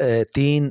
3,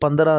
15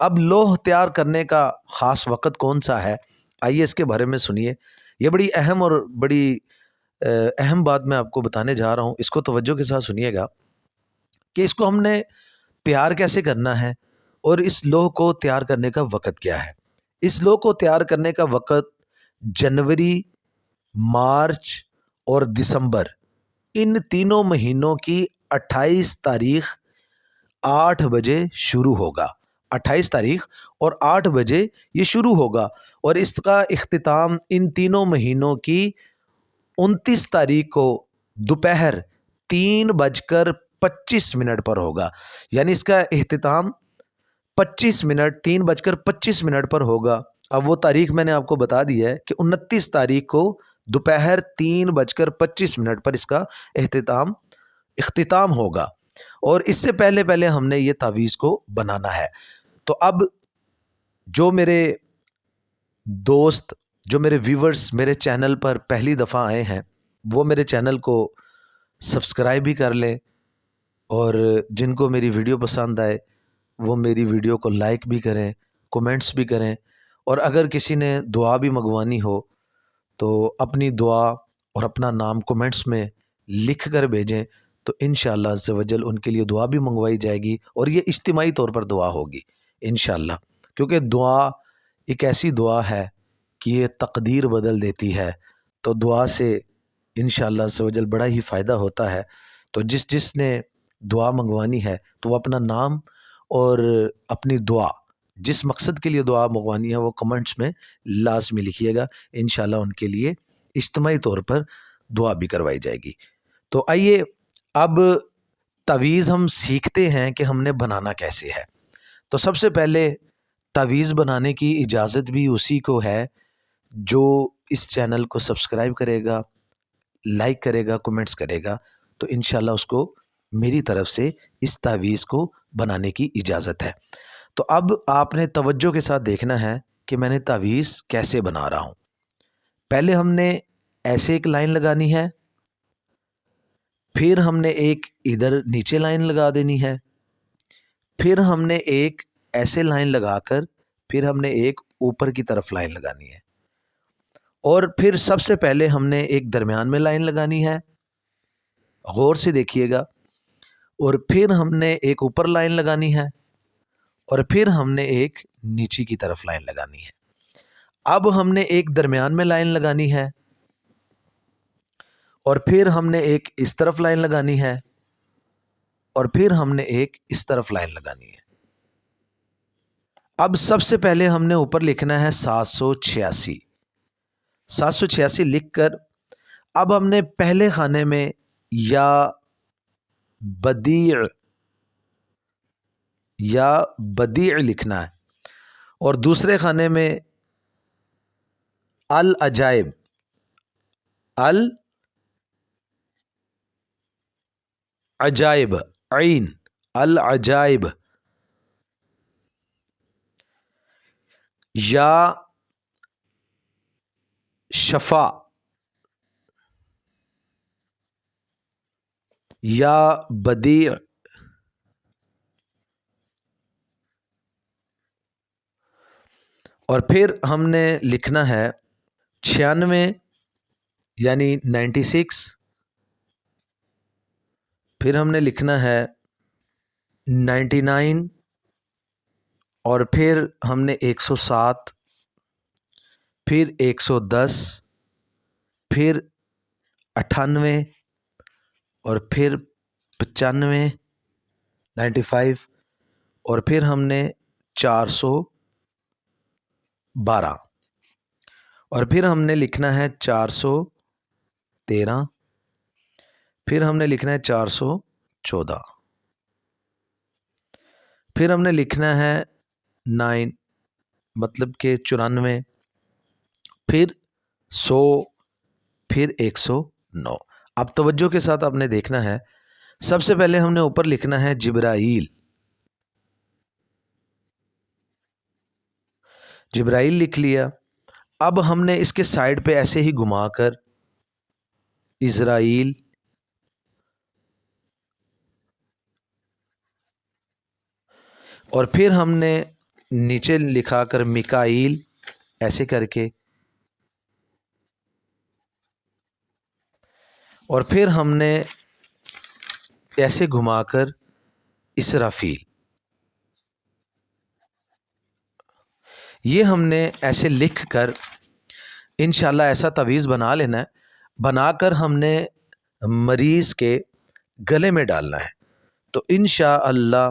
اب لوح تیار کرنے کا خاص وقت کون سا ہے، آئیے اس کے بارے میں سنیے. یہ بڑی اہم اور بڑی اہم بات میں آپ کو بتانے جا رہا ہوں. اس کو توجہ کے ساتھ سنیے گا کہ اس کو ہم نے تیار کیسے کرنا ہے اور اس لوح کو تیار کرنے کا وقت کیا ہے. اس لوح کو تیار کرنے کا وقت جنوری، مارچ اور دسمبر، ان تینوں مہینوں کی 28 تاریخ 8 بجے شروع ہوگا. 28 تاریخ اور 8 بجے یہ شروع ہوگا اور اس کا اختتام ان تینوں مہینوں کی 29 تاریخ کو دوپہر 3:25 پر ہوگا. یعنی اس کا اختتام 3:25 پر ہوگا. اب وہ تاریخ میں نے آپ کو بتا دی ہے کہ 29 تاریخ کو دوپہر 3:25 پر اس کا اختتام ہوگا. اور اس سے پہلے ہم نے یہ تعویذ کو بنانا ہے. تو اب جو میرے دوست، جو میرے ویورز میرے چینل پر پہلی دفعہ آئے ہیں، وہ میرے چینل کو سبسکرائب بھی کر لیں، اور جن کو میری ویڈیو پسند آئے وہ میری ویڈیو کو لائک بھی کریں، کومنٹس بھی کریں. اور اگر کسی نے دعا بھی منگوانی ہو تو اپنی دعا اور اپنا نام کومنٹس میں لکھ کر بھیجیں، تو انشاءاللہ عز و جل ان کے لیے دعا بھی منگوائی جائے گی، اور یہ اجتماعی طور پر دعا ہوگی انشاءاللہ. کیونکہ دعا ایک ایسی دعا ہے کہ یہ تقدیر بدل دیتی ہے. تو دعا سے انشاءاللہ عز و جل بڑا ہی فائدہ ہوتا ہے. تو جس نے دعا منگوانی ہے تو وہ اپنا نام اور اپنی دعا، جس مقصد کے لیے دعا منگوانی ہے، وہ کمنٹس میں لازمی لکھیے گا. انشاءاللہ ان کے لیے اجتماعی طور پر دعا بھی کروائی جائے گی. تو آئیے اب تعویذ ہم سیکھتے ہیں کہ ہم نے بنانا کیسے ہے. تو سب سے پہلے تعویذ بنانے کی اجازت بھی اسی کو ہے جو اس چینل کو سبسکرائب کرے گا، لائک کرے گا، کومنٹس کرے گا. تو انشاءاللہ اس کو میری طرف سے اس تعویذ کو بنانے کی اجازت ہے. تو اب آپ نے توجہ کے ساتھ دیکھنا ہے کہ میں نے تعویذ کیسے بنا رہا ہوں. پہلے ہم نے ایسے ایک لائن لگانی ہے، پھر ہم نے ایک ادھر نیچے لائن لگا دینی ہے، پھر ہم نے ایک ایسے لائن لگا کر پھر ہم نے ایک اوپر کی طرف لائن لگانی ہے، اور پھر سب سے پہلے ہم نے ایک درمیان میں لائن لگانی ہے، غور سے دیکھیے گا، اور پھر ہم نے ایک اوپر لائن لگانی ہے، اور پھر ہم نے ایک نیچے کی طرف لائن لگانی ہے. اب ہم نے ایک درمیان میں لائن لگانی ہے، اور پھر ہم نے ایک اس طرف لائن لگانی ہے، اور پھر ہم نے ایک اس طرف لائن لگانی ہے. اب سب سے پہلے ہم نے اوپر لکھنا ہے 786. 786 لکھ کر اب ہم نے پہلے خانے میں یا بدیع لکھنا ہے، اور دوسرے خانے میں العجائب عین العجائب، یا شفا، یا بدیع، اور پھر ہم نے لکھنا ہے 96 یعنی 96، پھر ہم نے لکھنا ہے 99، اور پھر ہم نے 107، پھر 110، پھر 98، اور پھر 95 95، اور پھر ہم نے 412، اور پھر ہم نے لکھنا ہے 413، پھر ہم نے لکھنا ہے 414، پھر ہم نے لکھنا ہے 9 مطلب کہ 94، پھر 100، پھر 109. اب توجہ کے ساتھ آپ نے دیکھنا ہے، سب سے پہلے ہم نے اوپر لکھنا ہے جبرائیل. جبرائیل لکھ لیا. اب ہم نے اس کے سائڈ پہ ایسے ہی گھما کر اسرائیل، اور پھر ہم نے نیچے لکھا کر میکائیل ایسے کر کے، اور پھر ہم نے ایسے گھما کر اسرافیل، یہ ہم نے ایسے لکھ کر انشاءاللہ ایسا تعویذ بنا لینا ہے، بنا کر ہم نے مریض کے گلے میں ڈالنا ہے۔ تو انشاءاللہ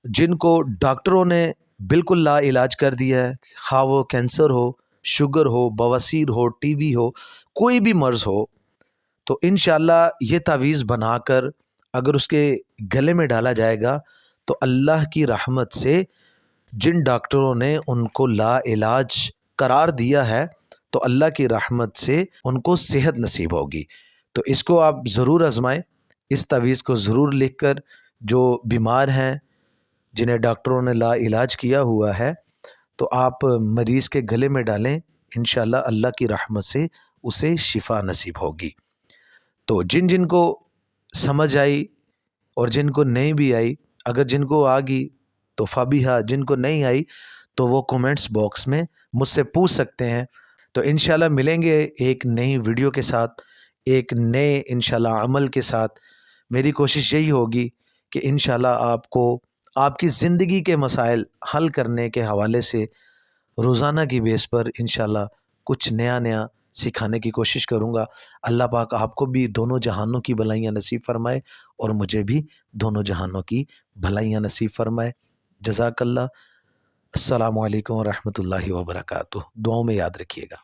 جن کو ڈاکٹروں نے بالکل لا علاج کر دیا ہے، خواہ وہ کینسر ہو، شوگر ہو، بواسیر ہو، ٹی بی ہو، کوئی بھی مرض ہو، تو انشاءاللہ یہ تعویذ بنا کر اگر اس کے گلے میں ڈالا جائے گا تو اللہ کی رحمت سے جن ڈاکٹروں نے ان کو لا علاج قرار دیا ہے تو اللہ کی رحمت سے ان کو صحت نصیب ہوگی۔ تو اس کو آپ ضرور آزمائیں، اس تعویذ کو ضرور لکھ کر جو بیمار ہیں جنہیں ڈاکٹروں نے لا علاج کیا ہوا ہے تو آپ مریض کے گلے میں ڈالیں، انشاءاللہ اللہ کی رحمت سے اسے شفا نصیب ہوگی۔ تو جن جن کو سمجھ آئی اور جن کو نہیں بھی آئی، اگر جن کو آ گئی تو فابیہا، جن کو نہیں آئی تو وہ کومنٹس باکس میں مجھ سے پوچھ سکتے ہیں۔ تو انشاءاللہ ملیں گے ایک نئی ویڈیو کے ساتھ، ایک نئے انشاءاللہ عمل کے ساتھ۔ میری کوشش یہی ہوگی کہ انشاءاللہ آپ کو آپ کی زندگی کے مسائل حل کرنے کے حوالے سے روزانہ کی بیس پر انشاءاللہ کچھ نیا نیا سکھانے کی کوشش کروں گا۔ اللہ پاک آپ کو بھی دونوں جہانوں کی بھلائیاں نصیب فرمائے اور مجھے بھی دونوں جہانوں کی بھلائیاں نصیب فرمائے۔ جزاک اللہ۔ السلام علیکم ورحمۃ اللہ وبرکاتہ۔ دعاؤں میں یاد رکھیے گا۔